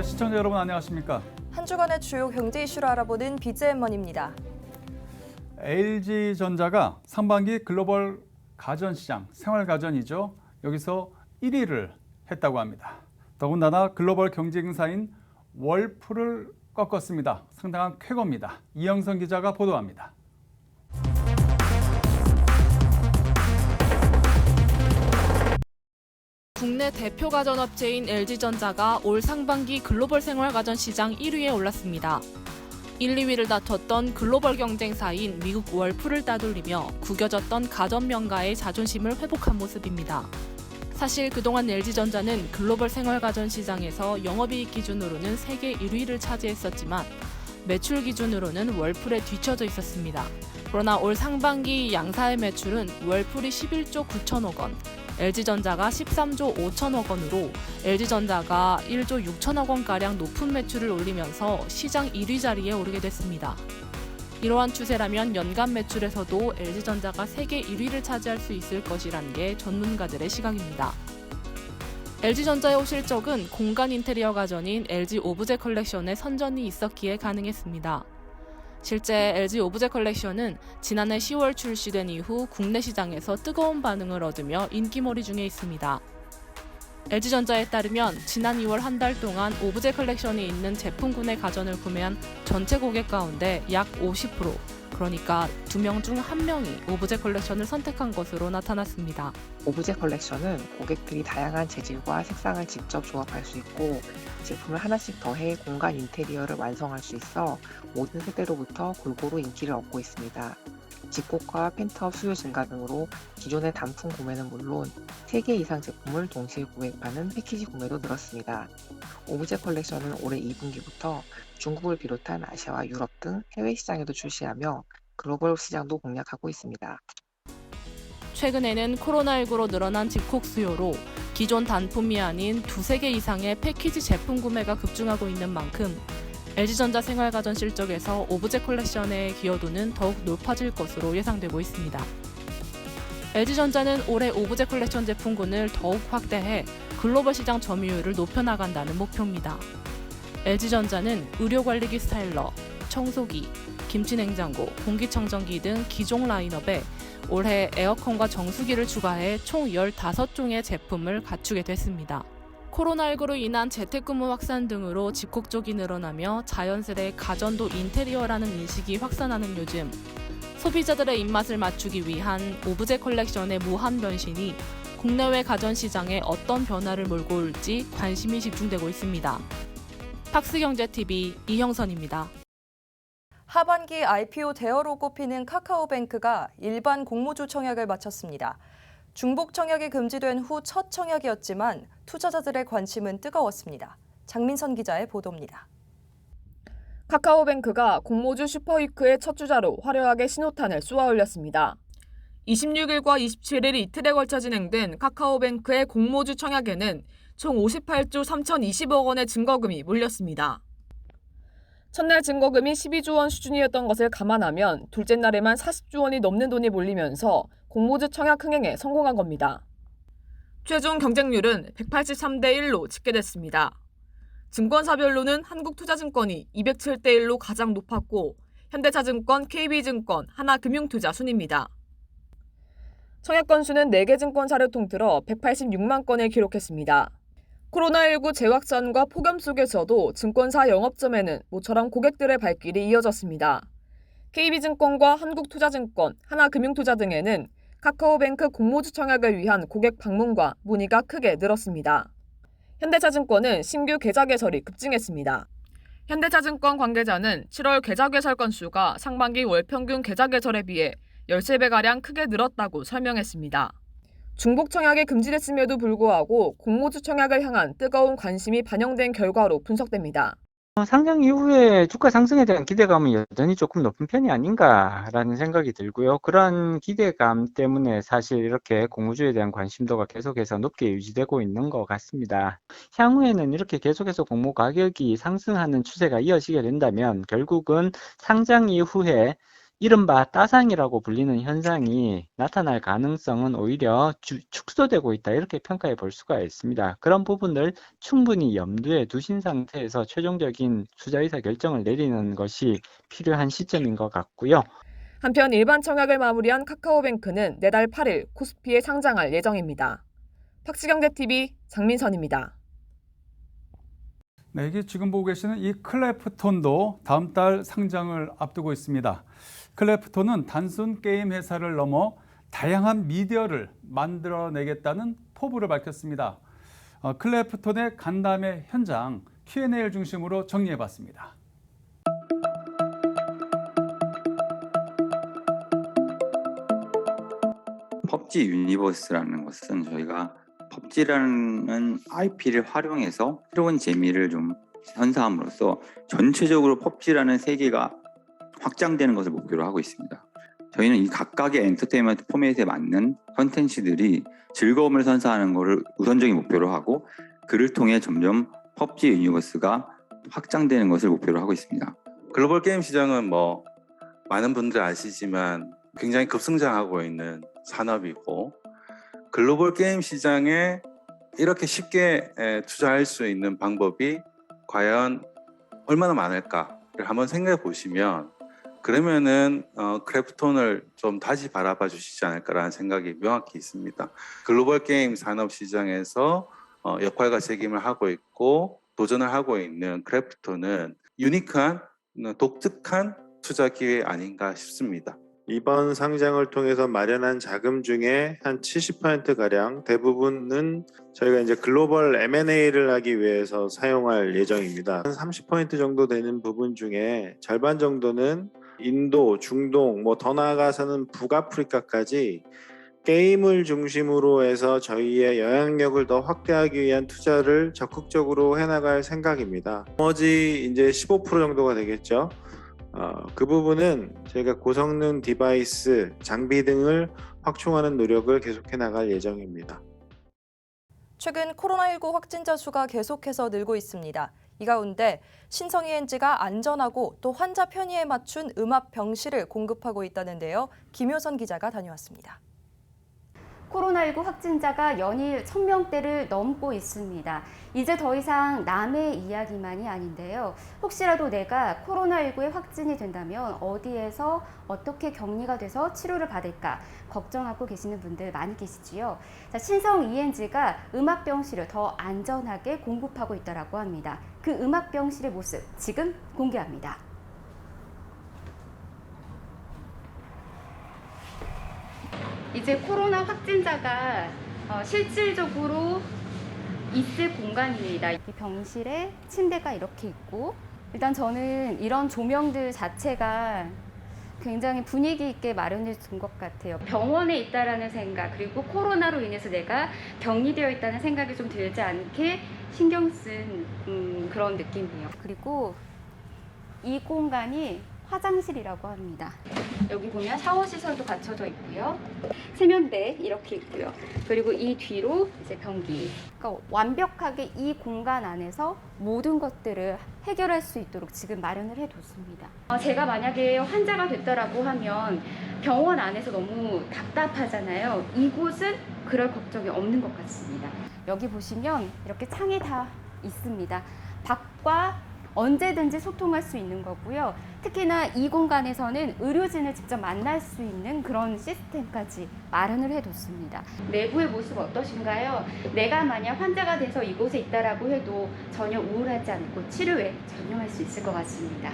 시청자 여러분 안녕하십니까? 한 주간의 주요 경제 이슈를 알아보는 BGM머니입니다. LG전자가 상반기 글로벌 가전시장, 생활가전이죠. 여기서 1위를 했다고 합니다. 더군다나 글로벌 경쟁사인 월풀을 꺾었습니다. 상당한 쾌거입니다. 이영선 기자가 보도합니다. 국내 대표 가전업체인 LG전자가 올 상반기 글로벌 생활가전 시장 1위에 올랐습니다. 1, 2위를 다퉜던 글로벌 경쟁사인 미국 월풀을 따돌리며 구겨졌던 가전 명가의 자존심을 회복한 모습입니다. 사실 그동안 LG전자는 글로벌 생활가전 시장에서 영업이익 기준으로는 세계 1위를 차지했었지만 매출 기준으로는 월풀에 뒤처져 있었습니다. 그러나 올 상반기 양사의 매출은 월풀이 11조 9천억 원, LG전자가 13조 5천억 원으로 LG전자가 1조 6천억 원가량 높은 매출을 올리면서 시장 1위 자리에 오르게 됐습니다. 이러한 추세라면 연간 매출에서도 LG전자가 세계 1위를 차지할 수 있을 것이라는 게 전문가들의 시각입니다. LG전자의 실적은 공간 인테리어 가전인 LG 오브제 컬렉션의 선전이 있었기에 가능했습니다. 실제 LG 오브제 컬렉션은 지난해 10월 출시된 이후 국내 시장에서 뜨거운 반응을 얻으며 인기몰이 중에 있습니다. LG전자에 따르면 지난 2월 한 달 동안 오브제 컬렉션이 있는 제품군의 가전을 구매한 전체 고객 가운데 약 50%, 그러니까 2명 중 1명이 오브제 컬렉션을 선택한 것으로 나타났습니다. 오브제 컬렉션은 고객들이 다양한 재질과 색상을 직접 조합할 수 있고 제품을 하나씩 더해 공간 인테리어를 완성할 수 있어 모든 세대로부터 골고루 인기를 얻고 있습니다. 집콕과 펜트업 수요 증가 등으로 기존의 단품 구매는 물론 3개 이상 제품을 동시에 구매하는 패키지 구매도 늘었습니다. 오브제 컬렉션은 올해 2분기부터 중국을 비롯한 아시아와 유럽 등 해외 시장에도 출시하며 글로벌 시장도 공략하고 있습니다. 최근에는 코로나19로 늘어난 집콕 수요로 기존 단품이 아닌 2-3개 이상의 패키지 제품 구매가 급증하고 있는 만큼 LG전자 생활가전 실적에서 오브제 컬렉션의 기여도는 더욱 높아질 것으로 예상되고 있습니다. LG전자는 올해 오브제 컬렉션 제품군을 더욱 확대해 글로벌 시장 점유율을 높여나간다는 목표입니다. LG전자는 의료관리기 스타일러, 청소기, 김치냉장고, 공기청정기 등 기존 라인업에 올해 에어컨과 정수기를 추가해 총 15종의 제품을 갖추게 됐습니다. 코로나19로 인한 재택근무 확산 등으로 집콕 쪽이 늘어나며 자연스레 가전도 인테리어라는 인식이 확산하는 요즘, 소비자들의 입맛을 맞추기 위한 오브제 컬렉션의 무한 변신이 국내외 가전 시장에 어떤 변화를 몰고 올지 관심이 집중되고 있습니다. 팍스경제TV 이형선입니다. 하반기 IPO 대어로 꼽히는 카카오뱅크가 일반 공모주 청약을 마쳤습니다. 중복 청약이 금지된 후 첫 청약이었지만 투자자들의 관심은 뜨거웠습니다. 장민선 기자의 보도입니다. 카카오뱅크가 공모주 슈퍼위크의 첫 주자로 화려하게 신호탄을 쏘아 올렸습니다. 26일과 27일 이틀에 걸쳐 진행된 카카오뱅크의 공모주 청약에는 총 58조 3,020억 원의 증거금이 몰렸습니다. 첫날 증거금이 12조 원 수준이었던 것을 감안하면 둘째 날에만 40조 원이 넘는 돈이 몰리면서 공모주 청약 흥행에 성공한 겁니다. 최종 경쟁률은 183대 1로 집계됐습니다. 증권사별로는 한국투자증권이 207대 1로 가장 높았고 현대차증권, KB증권, 하나금융투자 순입니다. 청약 건수는 4개 증권사를 통틀어 186만 건을 기록했습니다. 코로나19 재확산과 폭염 속에서도 증권사 영업점에는 모처럼 고객들의 발길이 이어졌습니다. KB증권과 한국투자증권, 하나금융투자 등에는 카카오뱅크 공모주 청약을 위한 고객 방문과 문의가 크게 늘었습니다. 현대차증권은 신규 계좌 개설이 급증했습니다. 현대차증권 관계자는 7월 계좌 개설 건수가 상반기 월 평균 계좌 개설에 비해 13배가량 크게 늘었다고 설명했습니다. 중복 청약이 금지됐음에도 불구하고 공모주 청약을 향한 뜨거운 관심이 반영된 결과로 분석됩니다. 상장 이후에 주가 상승에 대한 기대감은 여전히 조금 높은 편이 아닌가라는 생각이 들고요. 그런 기대감 때문에 사실 이렇게 공모주에 대한 관심도가 계속해서 높게 유지되고 있는 것 같습니다. 향후에는 이렇게 계속해서 공모 가격이 상승하는 추세가 이어지게 된다면 결국은 상장 이후에 이른바 따상이라고 불리는 현상이 나타날 가능성은 오히려 축소되고 있다 이렇게 평가해 볼 수가 있습니다. 그런 부분을 충분히 염두에 두신 상태에서 최종적인 투자 의사 결정을 내리는 것이 필요한 시점인 것 같고요. 한편 일반 청약을 마무리한 카카오뱅크는 내달 8일 코스피에 상장할 예정입니다. 박시경제TV 장민선입니다. 네, 이게 지금 보고 계시는 이 클래프톤도 다음 달 상장을 앞두고 있습니다. 클래프톤은 단순 게임 회사를 넘어 다양한 미디어를 만들어내겠다는 포부를 밝혔습니다. 클래프톤의 간담회 현장 Q&A를 중심으로 정리해봤습니다. 펍지 유니버스라는 것은 저희가 펍지라는 IP를 활용해서 새로운 재미를 좀 선사함으로써 전체적으로 펍지라는 세계가 확장되는 것을 목표로 하고 있습니다. 저희는 이 각각의 엔터테인먼트 포맷에 맞는 컨텐츠들이 즐거움을 선사하는 것을 우선적인 목표로 하고 그를 통해 점점 펍지 유니버스가 확장되는 것을 목표로 하고 있습니다. 글로벌 게임 시장은 많은 분들 아시지만 굉장히 급성장하고 있는 산업이고 글로벌 게임 시장에 이렇게 쉽게 투자할 수 있는 방법이 과연 얼마나 많을까를 한번 생각해 보시면 그러면은 크래프톤을 좀 다시 바라봐 주시지 않을까라는 생각이 명확히 있습니다. 글로벌 게임 산업 시장에서 역할과 책임을 하고 있고 도전을 하고 있는 크래프톤은 유니크한 독특한 투자 기회 아닌가 싶습니다. 이번 상장을 통해서 마련한 자금 중에 한 70%가량 대부분은 저희가 이제 글로벌 M&A를 하기 위해서 사용할 예정입니다. 한 30% 정도 되는 부분 중에 절반 정도는 인도, 중동, 더 나아가서는 북아프리카까지 게임을 중심으로 해서 저희의 영향력을 더 확대하기 위한 투자를 적극적으로 해나갈 생각입니다. 나머지 이제 15% 정도가 되겠죠. 그 부분은 저희가 고성능 디바이스, 장비 등을 확충하는 노력을 계속해 나갈 예정입니다. 최근 코로나19 확진자 수가 계속해서 늘고 있습니다. 이 가운데 신성이엔지가 안전하고 또 환자 편의에 맞춘 음압 병실을 공급하고 있다는데요. 김효선 기자가 다녀왔습니다. 코로나19 확진자가 연일 1000명대를 넘고 있습니다. 이제 더 이상 남의 이야기만이 아닌데요. 혹시라도 내가 코로나19에 확진이 된다면 어디에서 어떻게 격리가 돼서 치료를 받을까 걱정하고 계시는 분들 많이 계시지요. 자, 신성 ENG가 음압병실을 더 안전하게 공급하고 있다고 합니다. 그 음압병실의 모습 지금 공개합니다. 이제 코로나 확진자가 실질적으로 있을 공간입니다. 이 병실에 침대가 이렇게 있고 일단 저는 이런 조명들 자체가 굉장히 분위기 있게 마련해 준 것 같아요. 병원에 있다라는 생각 그리고 코로나로 인해서 내가 격리되어 있다는 생각이 좀 들지 않게 신경 쓴 그런 느낌이에요. 그리고 이 공간이 화장실이라고 합니다. 여기 보면 샤워 시설도 갖춰져 있고요. 세면대 이렇게 있고요. 그리고 이 뒤로 이제 변기. 그러니까 완벽하게 이 공간 안에서 모든 것들을 해결할 수 있도록 지금 마련을 해뒀습니다. 제가 만약에 환자가 됐다라고 하면 병원 안에서 너무 답답하잖아요. 이곳은 그럴 걱정이 없는 것 같습니다. 여기 보시면 이렇게 창이 다 있습니다. 밖과 언제든지 소통할 수 있는 거고요. 특히나 이 공간에서는 의료진을 직접 만날 수 있는 그런 시스템까지 마련을 해뒀습니다. 내부의 모습 어떠신가요? 내가 만약 환자가 돼서 이곳에 있다라고 해도 전혀 우울하지 않고 치료에 전념할 수 있을 것 같습니다.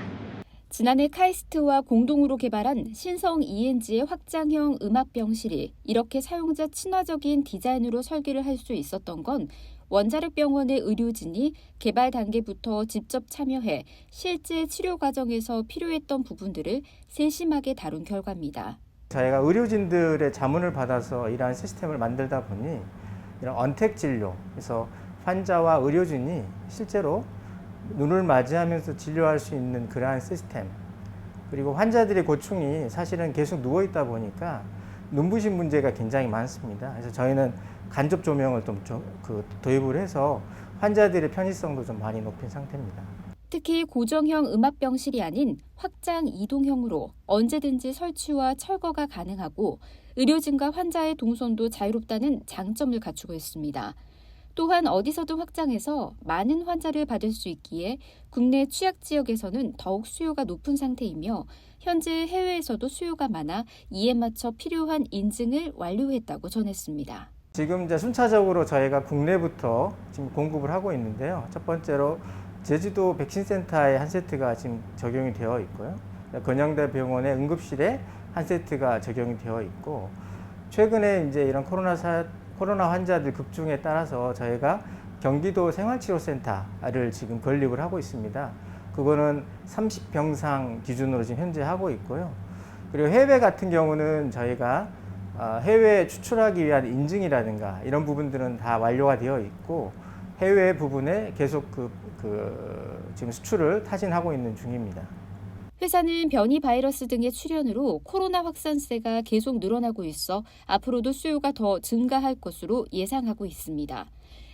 지난해 카이스트와 공동으로 개발한 신성 ENG의 확장형 음압병실이 이렇게 사용자 친화적인 디자인으로 설계를 할 수 있었던 건 원자력병원의 의료진이 개발 단계부터 직접 참여해 실제 치료 과정에서 필요했던 부분들을 세심하게 다룬 결과입니다. 저희가 의료진들의 자문을 받아서 이러한 시스템을 만들다 보니 이런 언택 진료, 그래서 환자와 의료진이 실제로 눈을 맞이하면서 진료할 수 있는 그러한 시스템, 그리고 환자들의 고충이 사실은 계속 누워 있다 보니까 눈부신 문제가 굉장히 많습니다. 그래서 저희는 간접 조명을 좀 도입을 해서 환자들의 편의성도 좀 많이 높인 상태입니다. 특히 고정형 음압병실이 아닌 확장 이동형으로 언제든지 설치와 철거가 가능하고 의료진과 환자의 동선도 자유롭다는 장점을 갖추고 있습니다. 또한 어디서든 확장해서 많은 환자를 받을 수 있기에 국내 취약 지역에서는 더욱 수요가 높은 상태이며 현재 해외에서도 수요가 많아 이에 맞춰 필요한 인증을 완료했다고 전했습니다. 지금 이제 순차적으로 저희가 국내부터 지금 공급을 하고 있는데요. 첫 번째로 제주도 백신센터에 한 세트가 지금 적용이 되어 있고요. 건영대 병원의 응급실에 한 세트가 적용이 되어 있고, 최근에 이제 이런 코로나 환자들 급증에 따라서 저희가 경기도 생활치료센터를 지금 건립을 하고 있습니다. 그거는 30병상 기준으로 지금 현재 하고 있고요. 그리고 해외 같은 경우는 저희가 해외에 추출하기 위한 인증이라든가 이런 부분들은 다 완료가 되어 있고, 해외 부분에 계속 지금 수출을 타진하고 있는 중입니다. 회사는 변이 바이러스 등의 출현으로 코로나 확산세가 계속 늘어나고 있어 앞으로도 수요가 더 증가할 것으로 예상하고 있습니다.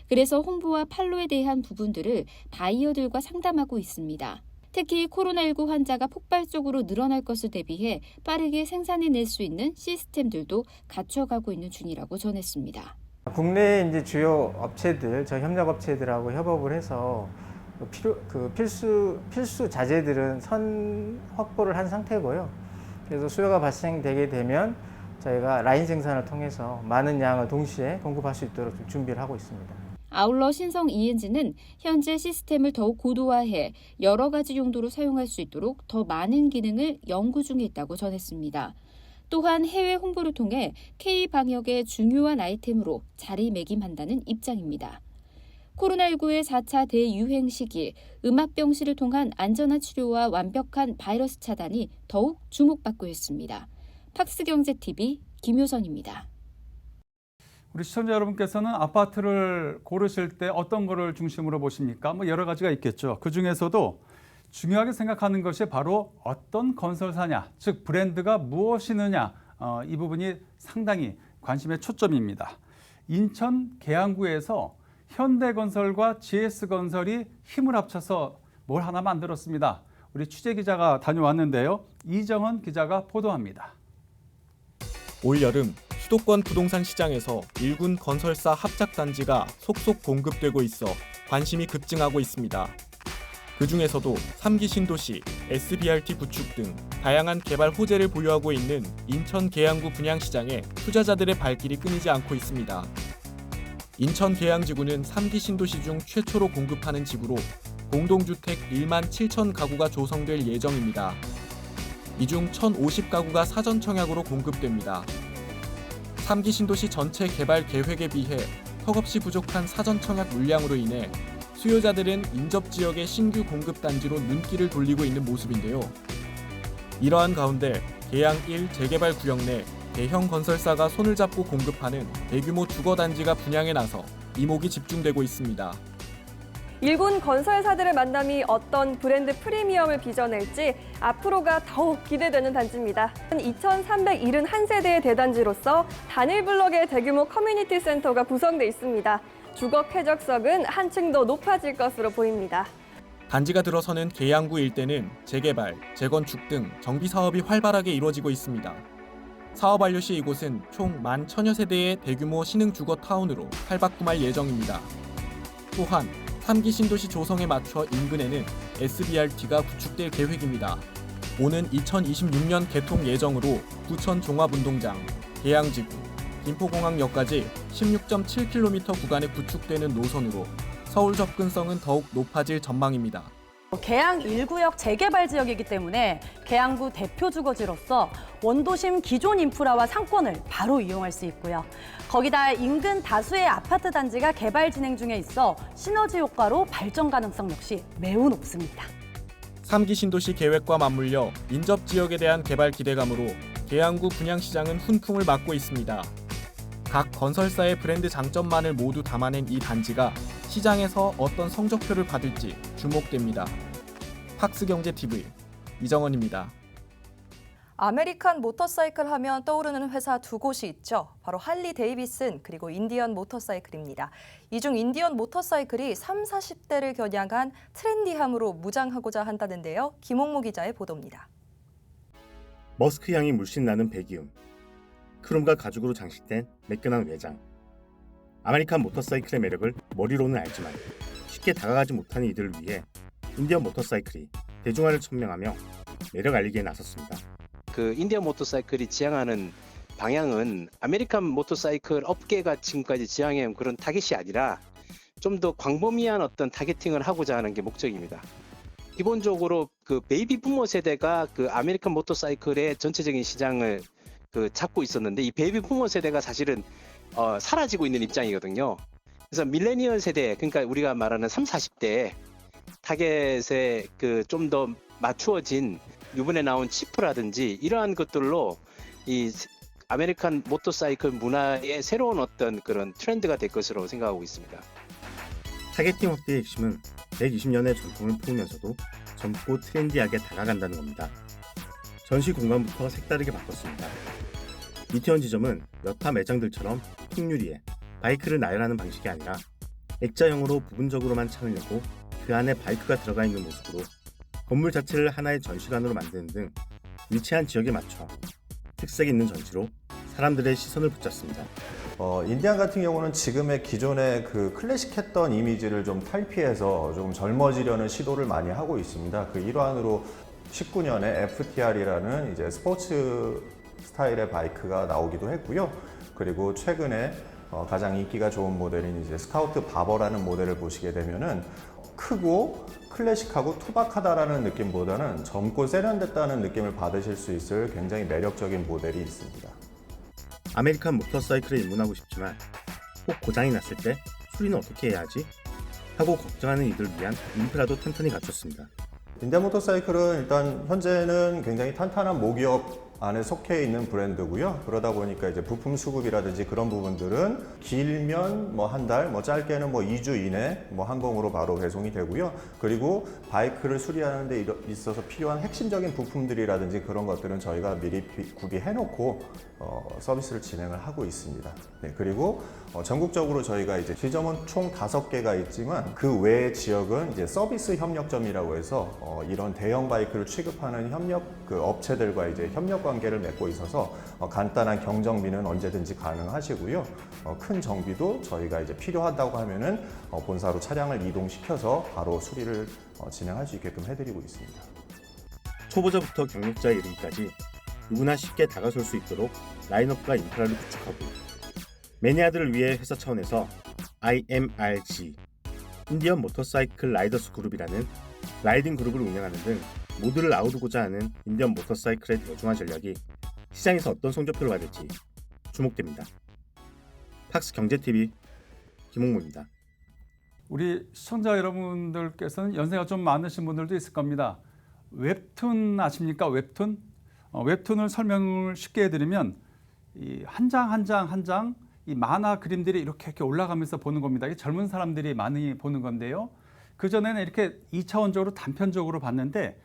그래서 홍보와 판로에 대한 부분들을 바이어들과 상담하고 있습니다. 특히 코로나19 환자가 폭발적으로 늘어날 것을 대비해 빠르게 생산해낼 수 있는 시스템들도 갖춰가고 있는 중이라고 전했습니다. 국내 이제 주요 업체들, 저 협력 업체들하고 협업을 해서 필수 자재들은 선 확보를 한 상태고요. 그래서 수요가 발생되게 되면 저희가 라인 생산을 통해서 많은 양을 동시에 공급할 수 있도록 준비를 하고 있습니다. 아울러 신성 ENG는 현재 시스템을 더욱 고도화해 여러 가지 용도로 사용할 수 있도록 더 많은 기능을 연구 중에 있다고 전했습니다. 또한 해외 홍보를 통해 K방역의 중요한 아이템으로 자리매김한다는 입장입니다. 코로나19의 4차 대유행 시기, 음압병실을 통한 안전한 치료와 완벽한 바이러스 차단이 더욱 주목받고 있습니다. 팍스경제TV 김효선입니다. 우리 시청자 여러분께서는 아파트를 고르실 때 어떤 거를 중심으로 보십니까? 여러 가지가 있겠죠. 그중에서도 중요하게 생각하는 것이 바로 어떤 건설사냐, 즉 브랜드가 무엇이느냐, 이 부분이 상당히 관심의 초점입니다. 인천 계양구에서 현대건설과 GS건설이 힘을 합쳐서 뭘 하나 만들었습니다. 우리 취재기자가 다녀왔는데요. 이정은 기자가 보도합니다. 올여름 수도권 부동산 시장에서 일군 건설사 합작단지가 속속 공급되고 있어 관심이 급증하고 있습니다. 그중에서도 3기 신도시, SBRT 구축 등 다양한 개발 호재를 보유하고 있는 인천 계양구 분양시장에 투자자들의 발길이 끊이지 않고 있습니다. 인천 계양지구는 3기 신도시 중 최초로 공급하는 지구로 공동주택 1만 7천 가구가 조성될 예정입니다. 이 중 1,050가구가 사전 청약으로 공급됩니다. 3기 신도시 전체 개발 계획에 비해 턱없이 부족한 사전 청약 물량으로 인해 수요자들은 인접 지역의 신규 공급 단지로 눈길을 돌리고 있는 모습인데요. 이러한 가운데 계양 1 재개발 구역 내 대형 건설사가 손을 잡고 공급하는 대규모 주거 단지가 분양에 나서 이목이 집중되고 있습니다. 일군 건설사들의 만남이 어떤 브랜드 프리미엄을 빚어낼지 앞으로가 더욱 기대되는 단지입니다. 2,371세대의 대단지로서 단일 블록의 대규모 커뮤니티 센터가 구성돼 있습니다. 주거 쾌적성은 한층 더 높아질 것으로 보입니다. 단지가 들어서는 계양구 일대는 재개발, 재건축 등 정비 사업이 활발하게 이루어지고 있습니다. 사업 완료 시 이곳은 총 11,000여 세대의 대규모 신흥 주거 타운으로 팔박꿈할 예정입니다. 또한 3기 신도시 조성에 맞춰 인근에는 SBRT가 구축될 계획입니다. 오는 2026년 개통 예정으로 부천 종합운동장, 계양지구, 김포공항역까지 16.7km 구간에 구축되는 노선으로 서울 접근성은 더욱 높아질 전망입니다. 계양 1구역 재개발 지역이기 때문에 계양구 대표 주거지로서 원도심 기존 인프라와 상권을 바로 이용할 수 있고요. 거기다 인근 다수의 아파트 단지가 개발 진행 중에 있어 시너지 효과로 발전 가능성 역시 매우 높습니다. 3기 신도시 계획과 맞물려 인접 지역에 대한 개발 기대감으로 계양구 분양시장은 훈풍을 맞고 있습니다. 각 건설사의 브랜드 장점만을 모두 담아낸 이 단지가 시장에서 어떤 성적표를 받을지 주목됩니다. 팍스경제TV 이정원입니다. 아메리칸 모터사이클 하면 떠오르는 회사 두 곳이 있죠. 바로 할리 데이비슨 그리고 인디언 모터사이클입니다. 이 중 인디언 모터사이클이 30, 40대를 겨냥한 트렌디함으로 무장하고자 한다는데요. 김홍무 기자의 보도입니다. 머스크 향이 물씬 나는 배기음, 크롬과 가죽으로 장식된 매끈한 외장. 아메리칸 모터사이클의 매력을 머리로는 알지만 쉽게 다가가지 못하는 이들을 위해 인디언 모터사이클이 대중화를 천명하며 매력 알리기에 나섰습니다. 그 인디언 모터사이클이 지향하는 방향은 아메리칸 모터사이클 업계가 지금까지 지향해온 그런 타겟이 아니라 좀 더 광범위한 어떤 타겟팅을 하고자 하는 게 목적입니다. 기본적으로 그 베이비 부머 세대가 그 아메리칸 모터사이클의 전체적인 시장을 그 잡고 있었는데, 이 베이비 부머 세대가 사실은 사라지고 있는 입장이거든요. 그래서 밀레니얼 세대, 그러니까 우리가 말하는 30, 40대 타겟에 그 좀 더 맞추어진 이번에 나온 치프라든지 이러한 것들로 이 아메리칸 모터사이클 문화의 새로운 어떤 그런 트렌드가 될 것으로 생각하고 있습니다. 타겟팅 확대의 핵심은 120년의 전통을 품으면서도 젊고 트렌디하게 다가간다는 겁니다. 전시 공간부터 색다르게 바꿨습니다. 이태원 지점은 여타 매장들처럼 통유리에 바이크를 나열하는 방식이 아니라 액자형으로 부분적으로만 창을 내고 그 안에 바이크가 들어가 있는 모습으로 건물 자체를 하나의 전시관으로 만드는 등 위치한 지역에 맞춰 특색 있는 전시로 사람들의 시선을 붙잡습니다. 인디안 같은 경우는 지금의 기존의 그 클래식했던 이미지를 좀 탈피해서 조금 젊어지려는 시도를 많이 하고 있습니다. 그 일환으로 19년에 FTR이라는 이제 스포츠 스타일의 바이크가 나오기도 했고요. 그리고 최근에 가장 인기가 좋은 모델인 이제 스카우트 바버라는 모델을 보시게 되면은 크고 클래식하고 투박하다라는 느낌보다는 젊고 세련됐다는 느낌을 받으실 수 있을 굉장히 매력적인 모델이 있습니다. 아메리칸 모터사이클에 입문하고 싶지만 꼭 고장이 났을 때 수리는 어떻게 해야 하지? 하고 걱정하는 이들을 위한 인프라도 튼튼히 갖췄습니다. 인디안 모터사이클은 일단 현재는 굉장히 탄탄한 모기업 안에 속해 있는 브랜드고요. 그러다 보니까 이제 부품 수급이라든지 그런 부분들은 길면 뭐 한 달, 뭐 짧게는 뭐 2주 이내 뭐 항공으로 바로 배송이 되고요. 그리고 바이크를 수리하는 데 있어서 필요한 핵심적인 부품들이라든지 그런 것들은 저희가 미리 구비해 놓고 서비스를 진행을 하고 있습니다. 네, 그리고 전국적으로 저희가 이제 지점은 총 5개가 있지만 그 외의 지역은 이제 서비스 협력점이라고 해서 이런 대형 바이크를 취급하는 그 업체들과 이제 협력 관계를 맺고 있어서 간단한 경정비는 언제든지 가능하시고요. 큰 정비도 저희가 이제 필요하다고 하면은 본사로 차량을 이동시켜서 바로 수리를 진행할 수 있게끔 해드리고 있습니다. 초보자부터 경력자에 이르기까지 누구나 쉽게 다가설 수 있도록 라인업과 인프라를 구축하고, 매니아들을 위해 회사 차원에서 IMRG, 인디언 모터사이클 라이더스 그룹이라는 라이딩 그룹을 운영하는 등 모두를 아우르고자 하는 인디언 모터사이클의 대중화 전략이 시장에서 어떤 성적표를 받을지 주목됩니다. 팍스 경제TV 김홍무입니다. 우리 시청자 여러분들께서는 연세가 좀 많으신 분들도 있을 겁니다. 웹툰 아십니까? 웹툰? 웹툰을 설명을 쉽게 해드리면 이 한 장 한 장 한 장 이 만화 그림들이 이렇게 올라가면서 보는 겁니다. 이게 젊은 사람들이 많이 보는 건데요. 그전에는 이렇게 2차원적으로 단편적으로 봤는데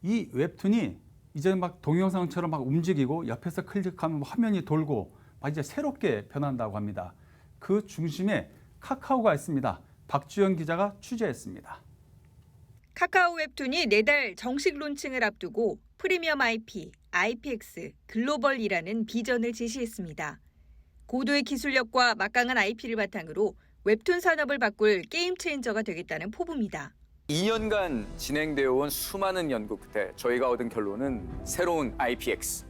이 웹툰이 이제 막 동영상처럼 막 움직이고 옆에서 클릭하면 화면이 돌고 막 이제 새롭게 변한다고 합니다. 그 중심에 카카오가 있습니다. 박주연 기자가 취재했습니다. 카카오 웹툰이 내달 정식 론칭을 앞두고 프리미엄 IP, IPX, 글로벌이라는 비전을 제시했습니다. 고도의 기술력과 막강한 IP를 바탕으로 웹툰 산업을 바꿀 게임 체인저가 되겠다는 포부입니다. 2년간 진행되어 온 수많은 연구 끝에 저희가 얻은 결론은 새로운 IPX,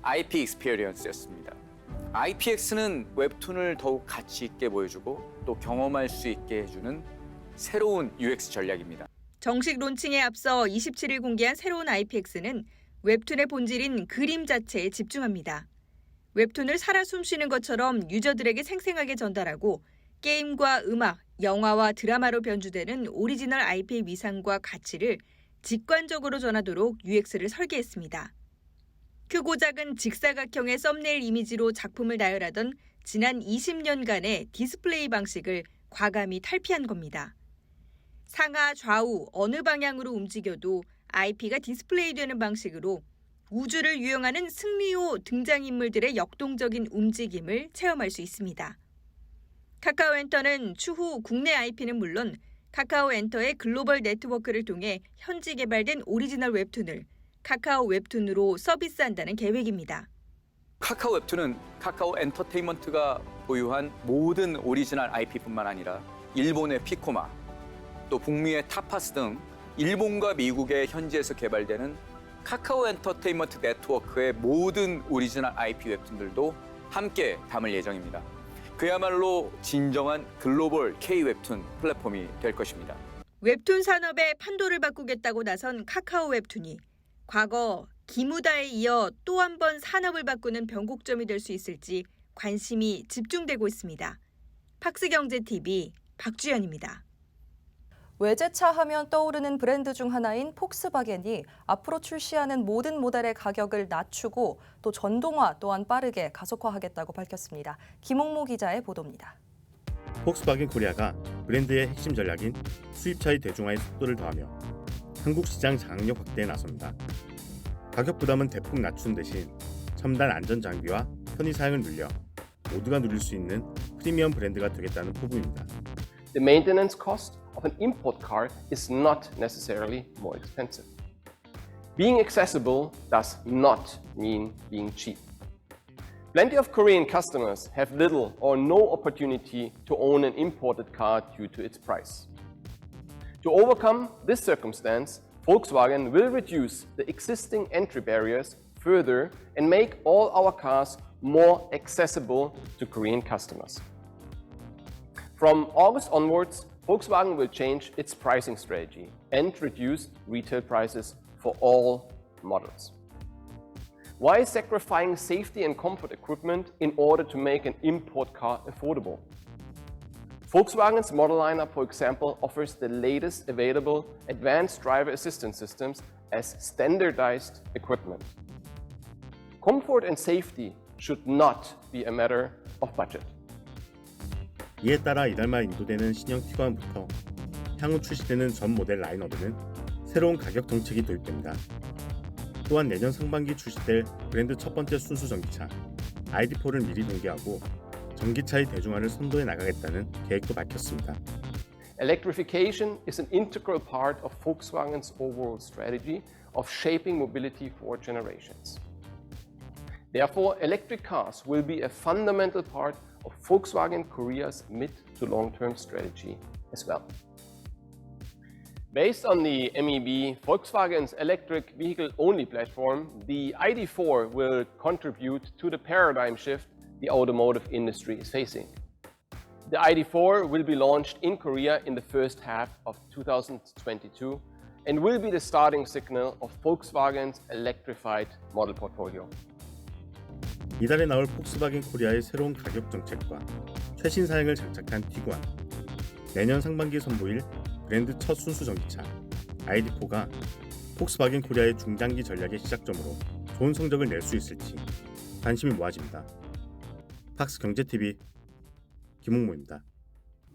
IP 익스피리언스였습니다. IPX는 웹툰을 더욱 가치 있게 보여주고 또 경험할 수 있게 해주는 새로운 UX 전략입니다. 정식 론칭에 앞서 27일 공개한 새로운 IPX는 웹툰의 본질인 그림 자체에 집중합니다. 웹툰을 살아 숨쉬는 것처럼 유저들에게 생생하게 전달하고 게임과 음악, 영화와 드라마로 변주되는 오리지널 IP의 위상과 가치를 직관적으로 전하도록 UX를 설계했습니다. 크고 작은 직사각형의 썸네일 이미지로 작품을 나열하던 지난 20년간의 디스플레이 방식을 과감히 탈피한 겁니다. 상하, 좌우, 어느 방향으로 움직여도 IP가 디스플레이되는 방식으로 우주를 유영하는 승리호 등장인물들의 역동적인 움직임을 체험할 수 있습니다. 카카오엔터는 추후 국내 IP는 물론 카카오엔터의 글로벌 네트워크를 통해 현지 개발된 오리지널 웹툰을 카카오 웹툰으로 서비스한다는 계획입니다. 카카오 웹툰은 카카오 엔터테인먼트가 보유한 모든 오리지널 IP뿐만 아니라 일본의 피코마, 또 북미의 타파스 등 일본과 미국의 현지에서 개발되는 카카오 엔터테인먼트 네트워크의 모든 오리지널 IP 웹툰들도 함께 담을 예정입니다. 그야말로 진정한 글로벌 K-웹툰 플랫폼이 될 것입니다. 웹툰 산업의 판도를 바꾸겠다고 나선 카카오 웹툰이 과거 기무다에 이어 또 한 번 산업을 바꾸는 변곡점이 될 수 있을지 관심이 집중되고 있습니다. 팍스경제TV 박주연입니다. 외제차 하면 떠오르는 브랜드 중 하나인 폭스바겐이 앞으로 출시하는 모든 모델의 가격을 낮추고 또 전동화 또한 빠르게 가속화하겠다고 밝혔습니다. 김홍모 기자의 보도입니다. 폭스바겐 코리아가 브랜드의 핵심 전략인 수입차의 대중화에 속도를 더하며 한국 시장 장악력 확대에 나섭니다. 가격 부담은 대폭 낮춘 대신 첨단 안전 장비와 편의 사양을 늘려 모두가 누릴 수 있는 프리미엄 브랜드가 되겠다는 포부입니다. The maintenance cost of an import car is not necessarily more expensive. Being accessible does not mean being cheap. Plenty of Korean customers have little or no opportunity to own an imported car due to its price. To overcome this circumstance, Volkswagen will reduce the existing entry barriers further and make all our cars more accessible to Korean customers. From August onwards, Volkswagen will change its pricing strategy and reduce retail prices for all models. Why sacrificing safety and comfort equipment in order to make an import car affordable? Volkswagen's model lineup, for example, offers the latest available advanced driver assistance systems as standardized equipment. Comfort and safety should not be a matter of budget. 이에 따라 이달 말 인도되는 신형 티구안부터 향후 출시되는 전 모델 라인업에는 새로운 가격 정책이 도입됩니다. 또한 내년 상반기 출시될 브랜드 첫 번째 순수 전기차 ID4를 미리 공개하고 전기차의 대중화를 선도해 나가겠다는 계획도 밝혔습니다. Electrification is an integral part of Volkswagen's overall strategy of shaping mobility for generations. Therefore, electric cars will be a fundamental part of Volkswagen Korea's mid to long-term strategy as well. Based on the MEB, Volkswagen's electric vehicle-only platform, the ID4 will contribute to the paradigm shift the automotive industry is facing. The ID4 will be launched in Korea in the first half of 2022 and will be the starting signal of Volkswagen's electrified model portfolio. 이달에 나올 폭스바겐 코리아의 새로운 가격 정책과 최신 사양을 장착한 티구안, 내년 상반기 선보일 브랜드 첫 순수 전기차 ID4가 폭스바겐 코리아의 중장기 전략의 시작점으로 좋은 성적을 낼 수 있을지 관심이 모아집니다. 팍스경제TV 김홍모입니다.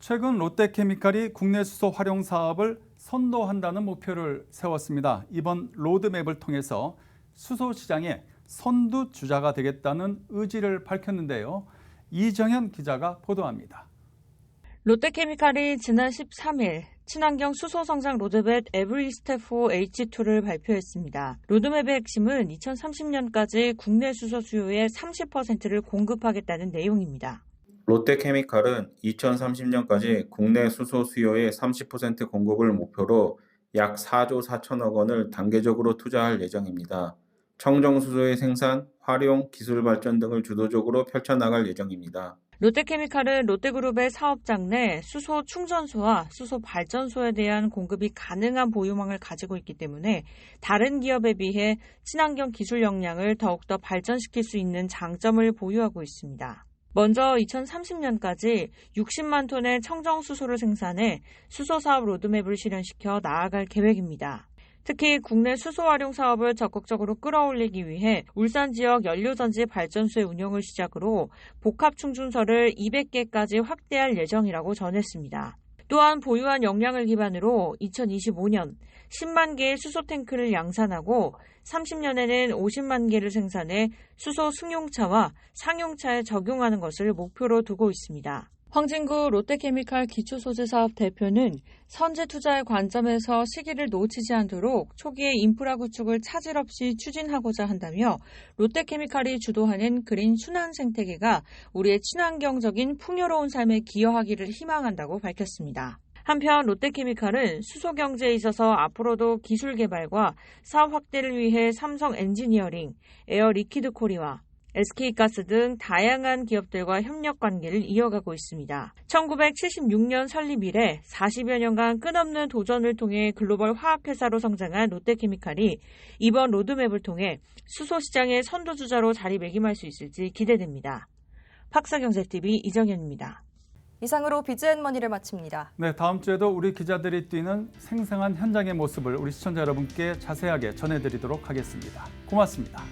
최근 롯데케미칼이 국내 수소 활용 사업을 선도한다는 목표를 세웠습니다. 이번 로드맵을 통해서 수소 시장의 선두주자가 되겠다는 의지를 밝혔는데요. 이정현 기자가 보도합니다. 롯데케미칼이 지난 13일 친환경 수소 성장 로드맵 Every Step for H2를 발표했습니다. 로드맵의 핵심은 2030년까지 국내 수소 수요의 30%를 공급하겠다는 내용입니다. 롯데케미칼은 2030년까지 국내 수소 수요의 30% 공급을 목표로 약 4조 4천억 원을 단계적으로 투자할 예정입니다. 청정수소의 생산, 활용, 기술 발전 등을 주도적으로 펼쳐나갈 예정입니다. 롯데케미칼은 롯데그룹의 사업장 내 수소 충전소와 수소 발전소에 대한 공급이 가능한 보유망을 가지고 있기 때문에 다른 기업에 비해 친환경 기술 역량을 더욱더 발전시킬 수 있는 장점을 보유하고 있습니다. 먼저 2030년까지 60만 톤의 청정수소를 생산해 수소사업 로드맵을 실현시켜 나아갈 계획입니다. 특히 국내 수소 활용 사업을 적극적으로 끌어올리기 위해 울산 지역 연료전지 발전소의 운영을 시작으로 복합 충전소를 200개까지 확대할 예정이라고 전했습니다. 또한 보유한 역량을 기반으로 2025년 10만 개의 수소 탱크를 양산하고 30년에는 50만 개를 생산해 수소 승용차와 상용차에 적용하는 것을 목표로 두고 있습니다. 황진구 롯데케미칼 기초소재사업 대표는 선제 투자의 관점에서 시기를 놓치지 않도록 초기에 인프라 구축을 차질 없이 추진하고자 한다며 롯데케미칼이 주도하는 그린 순환 생태계가 우리의 친환경적인 풍요로운 삶에 기여하기를 희망한다고 밝혔습니다. 한편 롯데케미칼은 수소 경제에 있어서 앞으로도 기술 개발과 사업 확대를 위해 삼성 엔지니어링, 에어 리퀴드 코리아, SK가스 등 다양한 기업들과 협력 관계를 이어가고 있습니다. 1976년 설립 이래 40여 년간 끝없는 도전을 통해 글로벌 화학회사로 성장한 롯데케미칼이 이번 로드맵을 통해 수소 시장의 선도주자로 자리매김할 수 있을지 기대됩니다. 박사경제TV 이정현입니다. 이상으로 비즈앤머니를 마칩니다. 네, 다음 주에도 우리 기자들이 뛰는 생생한 현장의 모습을 우리 시청자 여러분께 자세하게 전해드리도록 하겠습니다. 고맙습니다.